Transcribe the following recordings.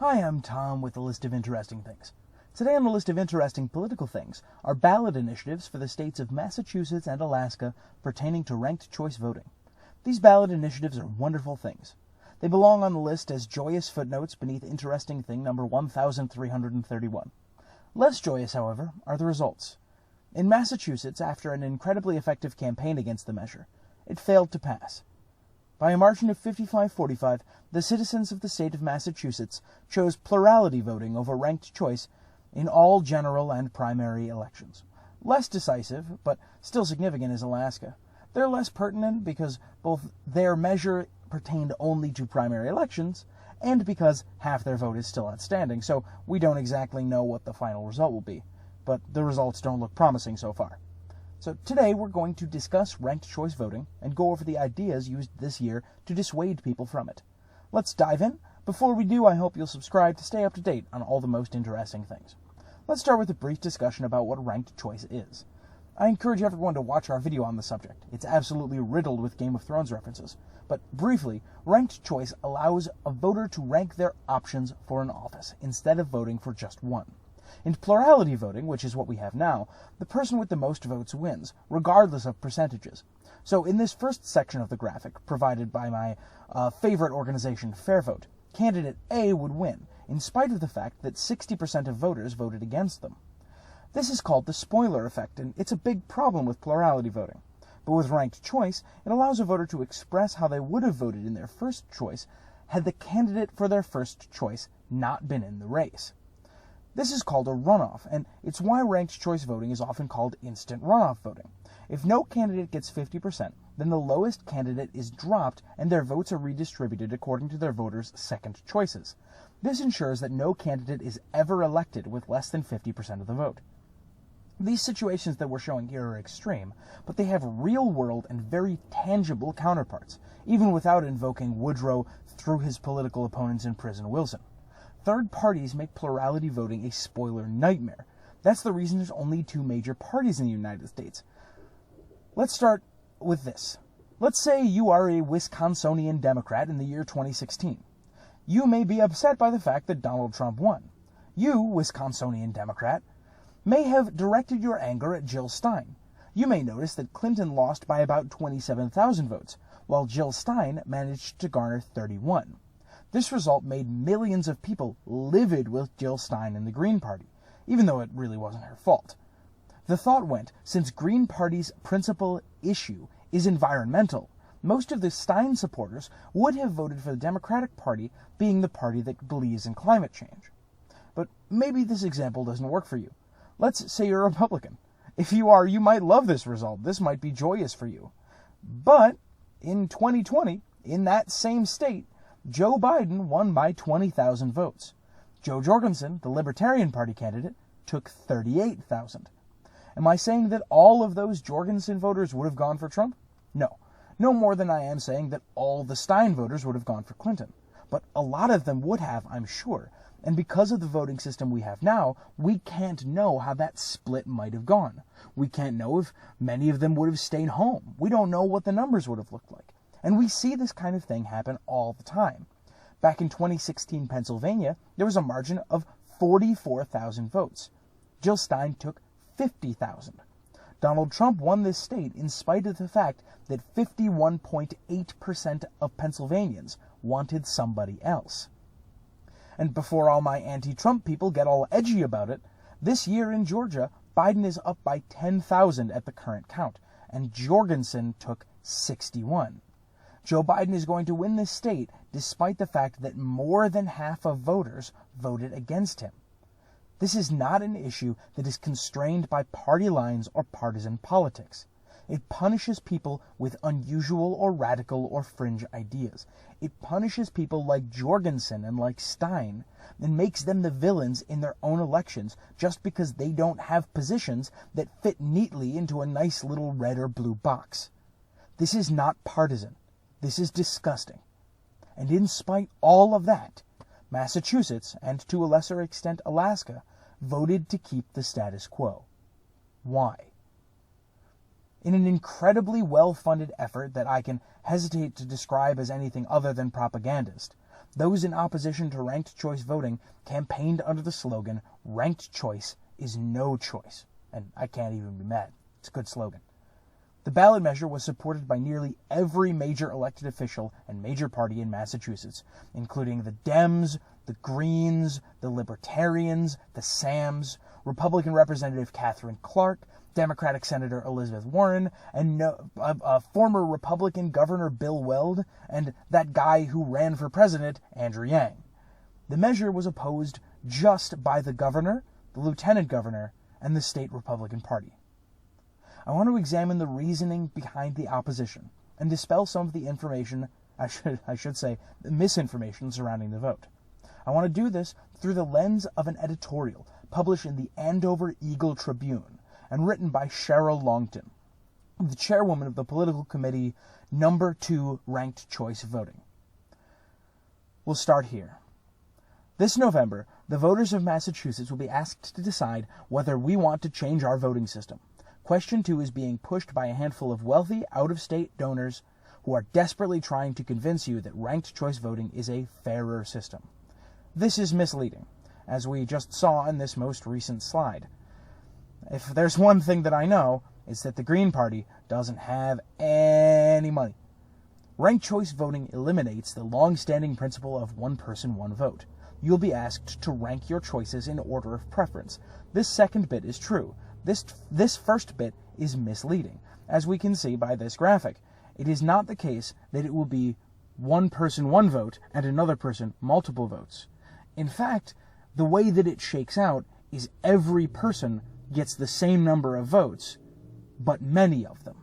Hi, I'm Tom with a list of interesting things. Today on the list of interesting political things are ballot initiatives for the states of Massachusetts and Alaska pertaining to ranked choice voting. These ballot initiatives are wonderful things. They belong on the list as joyous footnotes beneath interesting thing number 1331. Less joyous, however, are the results. In Massachusetts, after an incredibly effective campaign against the measure, it failed to pass. By a margin of 55-45, the citizens of the state of Massachusetts chose plurality voting over ranked choice in all general and primary elections. Less decisive, but still significant, is Alaska. They're less pertinent because both their measure pertained only to primary elections and because half their vote is still outstanding, so we don't exactly know what the final result will be. But the results don't look promising so far. So today we're going to discuss ranked choice voting and go over the ideas used this year to dissuade people from it. Let's dive in. Before we do, I hope you'll subscribe to stay up to date on all the most interesting things. Let's start with a brief discussion about what ranked choice is. I encourage everyone to watch our video on the subject. It's absolutely riddled with Game of Thrones references. But briefly, ranked choice allows a voter to rank their options for an office instead of voting for just one. In plurality voting, which is what we have now, the person with the most votes wins, regardless of percentages. So in this first section of the graphic, provided by my favorite organization, FairVote, candidate A would win, in spite of the fact that 60% of voters voted against them. This is called the spoiler effect, and it's a big problem with plurality voting. But with ranked choice, it allows a voter to express how they would have voted in their first choice had the candidate for their first choice not been in the race. This is called a runoff, and it's why ranked choice voting is often called instant runoff voting. If no candidate gets 50%, then the lowest candidate is dropped and their votes are redistributed according to their voters' second choices. This ensures that no candidate is ever elected with less than 50% of the vote. These situations that we're showing here are extreme, but they have real-world and very tangible counterparts, even without invoking Woodrow through his political opponents in prison Wilson. Third parties make plurality voting a spoiler nightmare. That's the reason there's only two major parties in the United States. Let's start with this. Let's say you are a Wisconsinian Democrat in the year 2016. You may be upset by the fact that Donald Trump won. You, Wisconsinian Democrat, may have directed your anger at Jill Stein. You may notice that Clinton lost by about 27,000 votes, while Jill Stein managed to garner 31. This result made millions of people livid with Jill Stein and the Green Party, even though it really wasn't her fault. The thought went, since Green Party's principal issue is environmental, most of the Stein supporters would have voted for the Democratic Party, being the party that believes in climate change. But maybe this example doesn't work for you. Let's say you're a Republican. If you are, you might love this result. This might be joyous for you. But in 2020, in that same state, Joe Biden won by 20,000 votes. Joe Jorgensen, the Libertarian Party candidate, took 38,000. Am I saying that all of those Jorgensen voters would have gone for Trump? No. No more than I am saying that all the Stein voters would have gone for Clinton. But a lot of them would have, I'm sure. And because of the voting system we have now, we can't know how that split might have gone. We can't know if many of them would have stayed home. We don't know what the numbers would have looked like. And we see this kind of thing happen all the time. Back in 2016 Pennsylvania, there was a margin of 44,000 votes. Jill Stein took 50,000. Donald Trump won this state in spite of the fact that 51.8% of Pennsylvanians wanted somebody else. And before all my anti-Trump people get all edgy about it, this year in Georgia, Biden is up by 10,000 at the current count, and Jorgensen took 61. Joe Biden is going to win this state despite the fact that more than half of voters voted against him. This is not an issue that is constrained by party lines or partisan politics. It punishes people with unusual or radical or fringe ideas. It punishes people like Jorgensen and like Stein and makes them the villains in their own elections just because they don't have positions that fit neatly into a nice little red or blue box. This is not partisan. This is disgusting. And in spite all of that, Massachusetts, and to a lesser extent Alaska, voted to keep the status quo. Why? In an incredibly well-funded effort that I can hesitate to describe as anything other than propagandist, Those in opposition to ranked choice voting campaigned under the slogan, "Ranked choice is no choice." And I can't even be mad. It's a good slogan. The ballot measure was supported by nearly every major elected official and major party in Massachusetts, including the Dems, the Greens, the Libertarians, the Sams, Republican Representative Catherine Clark, Democratic Senator Elizabeth Warren, and former Republican Governor Bill Weld, and that guy who ran for president, Andrew Yang. The measure was opposed just by the governor, the lieutenant governor, and the state Republican Party. I want to examine the reasoning behind the opposition and dispel some of the information, I should say, the misinformation surrounding the vote. I want to do this through the lens of an editorial published in the Andover Eagle Tribune and written by Cheryl Longton, the chairwoman of the political committee No. 2 Ranked Choice Voting. We'll start here. This November, the voters of Massachusetts will be asked to decide whether we want to change our voting system. Question 2 is being pushed by a handful of wealthy, out-of-state donors who are desperately trying to convince you that ranked choice voting is a fairer system. This is misleading, as we just saw in this most recent slide. If there's one thing that I know, it's that the Green Party doesn't have any money. Ranked choice voting eliminates the long-standing principle of one person, one vote. You'll be asked to rank your choices in order of preference. This second bit is true. This first bit is misleading. As we can see by this graphic, it is not the case that it will be one person, one vote, and another person, multiple votes. In fact, the way that it shakes out is every person gets the same number of votes, but many of them.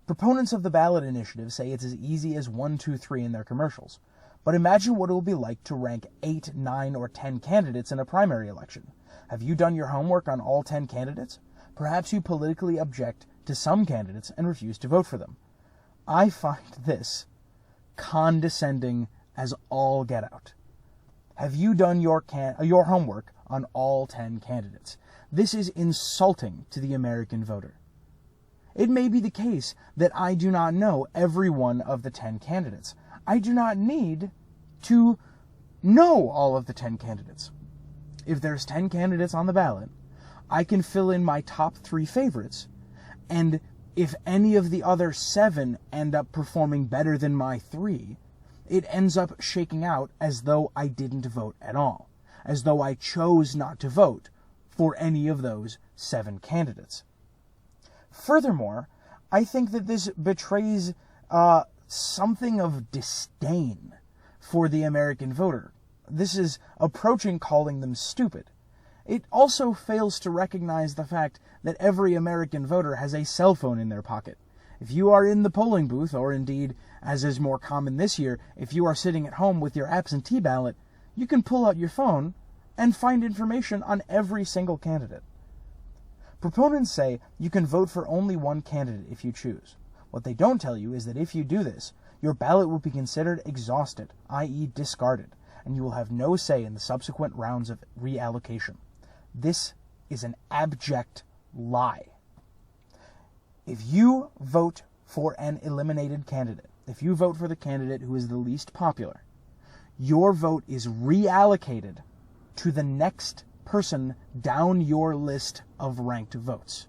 Proponents of the ballot initiative say it's as easy as 1, 2, 3 in their commercials. But imagine what it will be like to rank 8, 9, or 10 candidates in a primary election. Have you done your homework on all 10 candidates? Perhaps you politically object to some candidates and refuse to vote for them. I find this condescending as all get out. Have you done your homework on all 10 candidates? This is insulting to the American voter. It may be the case that I do not know every one of the 10 candidates. I do not need to know all of the 10 candidates. If there's 10 candidates on the ballot, I can fill in my top 3 favorites, and if any of the other 7 end up performing better than my 3, it ends up shaking out as though I didn't vote at all, as though I chose not to vote for any of those 7 candidates. Furthermore, I think that this betrays something of disdain for the American voter. This is approaching calling them stupid. It also fails to recognize the fact that every American voter has a cell phone in their pocket. If you are in the polling booth, or indeed, as is more common this year, if you are sitting at home with your absentee ballot, you can pull out your phone and find information on every single candidate. Proponents say you can vote for only one candidate if you choose. What they don't tell you is that if you do this, your ballot will be considered exhausted, i.e. discarded, and you will have no say in the subsequent rounds of reallocation. This is an abject lie. If you vote for an eliminated candidate, if you vote for the candidate who is the least popular, your vote is reallocated to the next person down your list of ranked votes.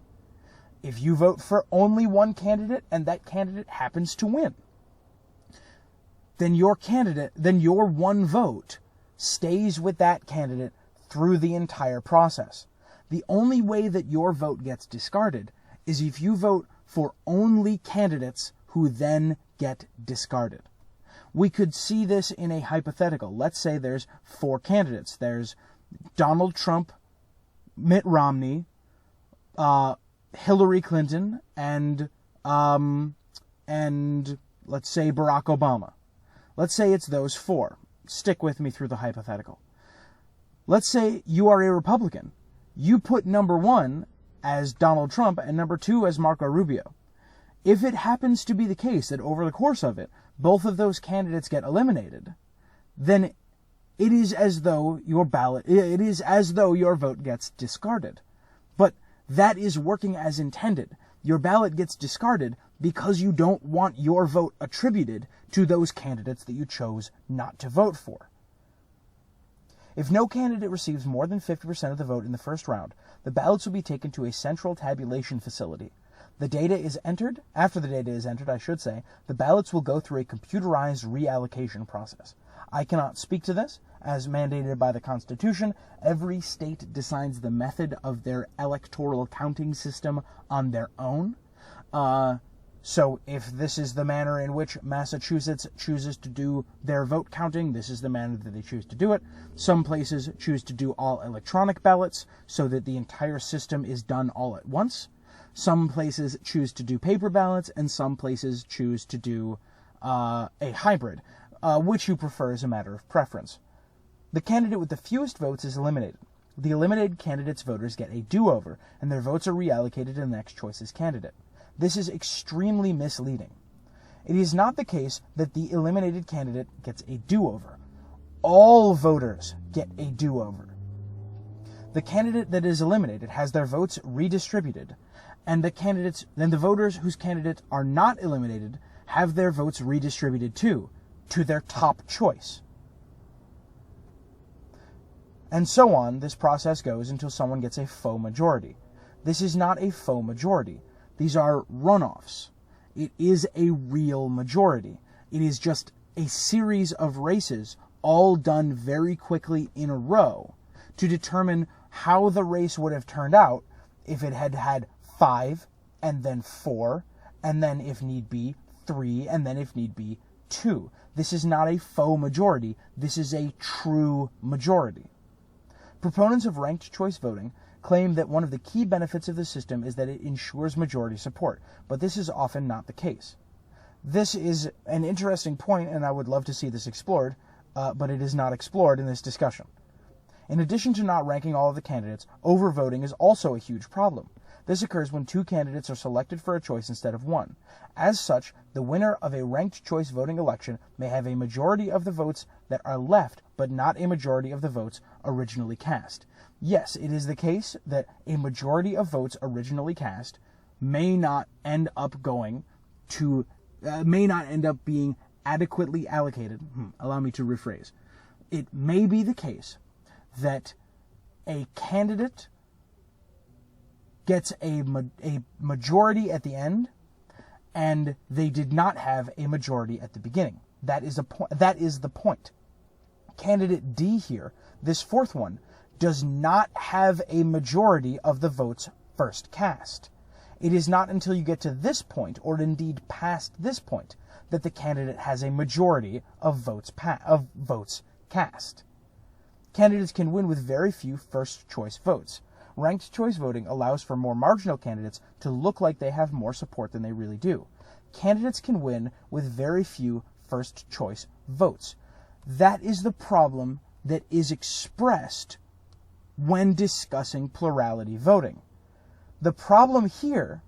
If you vote for only one candidate and that candidate happens to win, then your one vote stays with that candidate through the entire process. The only way that your vote gets discarded is if you vote for only candidates who then get discarded. We could see this in a hypothetical. Let's say there's 4 candidates. There's Donald Trump, Mitt Romney, Hillary Clinton, and let's say Barack Obama. Let's say it's those 4. Stick with me through the hypothetical. Let's say you are a Republican. You put number 1 as Donald Trump and number 2 as Marco Rubio. If it happens to be the case that over the course of it, both of those candidates get eliminated, then it is as though your vote gets discarded. But that is working as intended. Your ballot gets discarded because you don't want your vote attributed to those candidates that you chose not to vote for. If no candidate receives more than 50% of the vote in the first round, the ballots will be taken to a central tabulation facility. After the data is entered, the ballots will go through a computerized reallocation process. I cannot speak to this. As mandated by the Constitution, every state decides the method of their electoral counting system on their own. So if this is the manner in which Massachusetts chooses to do their vote counting, this is the manner that they choose to do it. Some places choose to do all electronic ballots so that the entire system is done all at once. Some places choose to do paper ballots, and some places choose to do a hybrid. Which you prefer is a matter of preference. The candidate with the fewest votes is eliminated. The eliminated candidate's voters get a do-over, and their votes are reallocated to the next choice's candidate. This is extremely misleading. It is not the case that the eliminated candidate gets a do-over. All voters get a do-over. The candidate that is eliminated has their votes redistributed, and the voters whose candidates are not eliminated have their votes redistributed too, to their top choice. And so on, this process goes until someone gets a faux majority. This is not a faux majority. These are runoffs. It is a real majority. It is just a series of races all done very quickly in a row to determine how the race would have turned out if it had had 5, and then 4, and then if need be 3, and then if need be 2. This is not a faux majority. This is a true majority. Proponents of ranked choice voting claim that one of the key benefits of the system is that it ensures majority support, but this is often not the case. This is an interesting point, and I would love to see this explored, but it is not explored in this discussion. In addition to not ranking all of the candidates, overvoting is also a huge problem. This occurs when 2 candidates are selected for a choice instead of 1. As such, the winner of a ranked choice voting election may have a majority of the votes that are left, but not a majority of the votes originally cast. Yes, it is the case that a majority of votes originally cast may not end up being adequately allocated. Allow me to rephrase. It may be the case that a candidate gets a majority at the end, and they did not have a majority at the beginning. That is the point. Candidate D here, this fourth one, does not have a majority of the votes first cast. It is not until you get to this point, or indeed past this point, that the candidate has a majority of votes cast. Candidates can win with very few first choice votes. Ranked choice voting allows for more marginal candidates to look like they have more support than they really do. Candidates can win with very few first choice votes. That is the problem that is expressed when discussing plurality voting. The problem here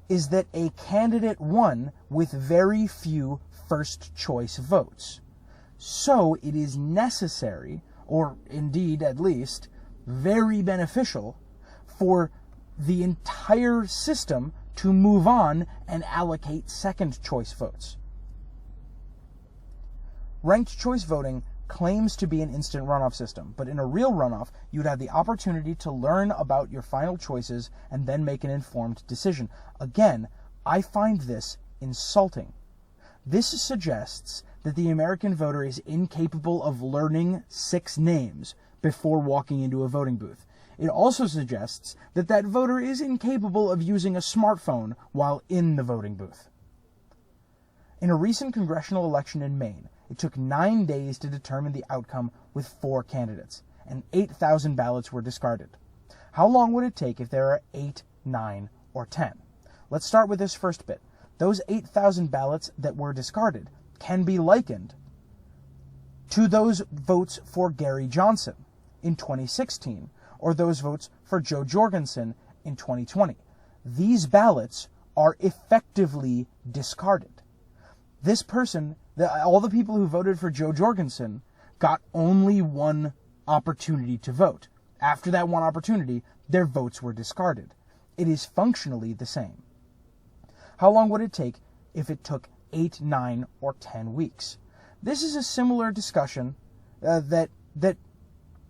is that a candidate won with very few first choice votes. So it is necessary, or indeed at least very beneficial, for the entire system to move on and allocate second choice votes. Ranked choice voting claims to be an instant runoff system, but in a real runoff, you'd have the opportunity to learn about your final choices and then make an informed decision. Again, I find this insulting. This suggests that the American voter is incapable of learning 6 names before walking into a voting booth. It also suggests that that voter is incapable of using a smartphone while in the voting booth. In a recent congressional election in Maine, it took 9 days to determine the outcome with 4 candidates, and 8,000 ballots were discarded. How long would it take if there are 8, 9, or 10? Let's start with this first bit. Those 8,000 ballots that were discarded can be likened to those votes for Gary Johnson in 2016, or those votes for Joe Jorgensen in 2020. These ballots are effectively discarded. This person, all the people who voted for Joe Jorgensen, got only one opportunity to vote. After that one opportunity, their votes were discarded. It is functionally the same. How long would it take if it took 8, 9, or 10 weeks? This is a similar discussion that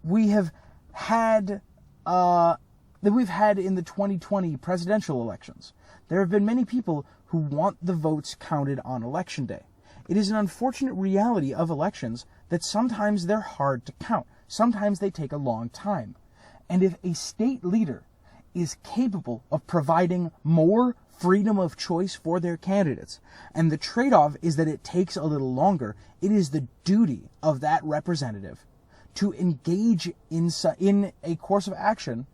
we have had that we've had in the 2020 presidential elections. There have been many people who want the votes counted on Election Day. It is an unfortunate reality of elections that sometimes they're hard to count. Sometimes they take a long time. And if a state leader is capable of providing more freedom of choice for their candidates, and the trade-off is that it takes a little longer, it is the duty of that representative to engage in a course of action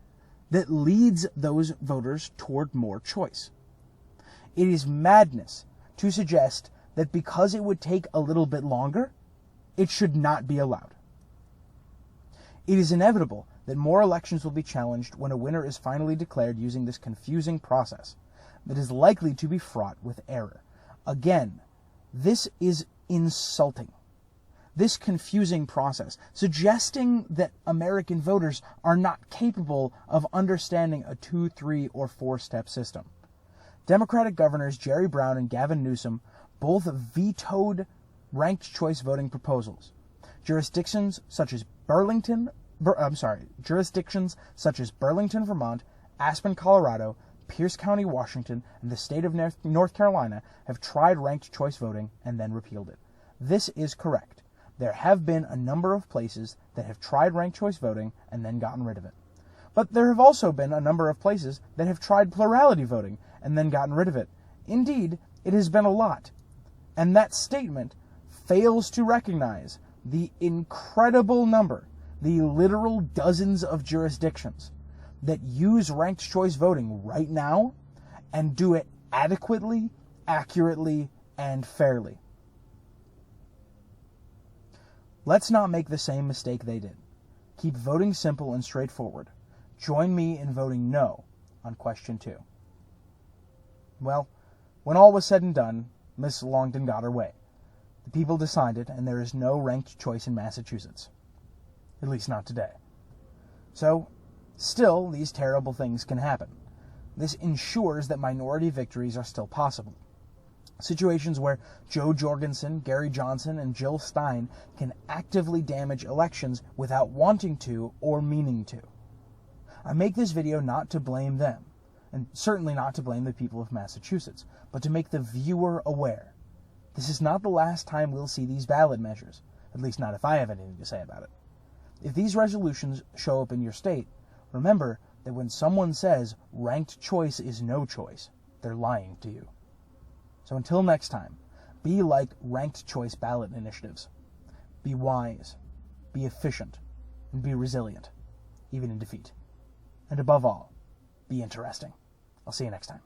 that leads those voters toward more choice. It is madness to suggest that because it would take a little bit longer, it should not be allowed. It is inevitable that more elections will be challenged when a winner is finally declared using this confusing process that is likely to be fraught with error. Again, this is insulting. This confusing process, suggesting that American voters are not capable of understanding a 2, 3, or 4-step system. Democratic governors Jerry Brown and Gavin Newsom both vetoed ranked choice voting proposals. Jurisdictions such as Burlington, Vermont, Aspen, Colorado, Pierce County, Washington, and the state of North Carolina have tried ranked choice voting and then repealed it. This is correct. There have been a number of places that have tried ranked choice voting and then gotten rid of it. But there have also been a number of places that have tried plurality voting and then gotten rid of it. Indeed, it has been a lot. And that statement fails to recognize the incredible number, the literal dozens of jurisdictions that use ranked choice voting right now and do it adequately, accurately, and fairly. Let's not make the same mistake they did. Keep voting simple and straightforward. Join me in voting no on question 2. Well, when all was said and done, Miss Longdon got her way. The people decided, and there is no ranked choice in Massachusetts. At least not today. So, still, these terrible things can happen. This ensures that minority victories are still possible. Situations where Joe Jorgensen, Gary Johnson, and Jill Stein can actively damage elections without wanting to or meaning to. I make this video not to blame them, and certainly not to blame the people of Massachusetts, but to make the viewer aware. This is not the last time we'll see these ballot measures, at least not if I have anything to say about it. If these resolutions show up in your state, remember that when someone says ranked choice is no choice, they're lying to you. So until next time, be like ranked choice ballot initiatives. Be wise, be efficient, and be resilient, even in defeat. And above all, be interesting. I'll see you next time.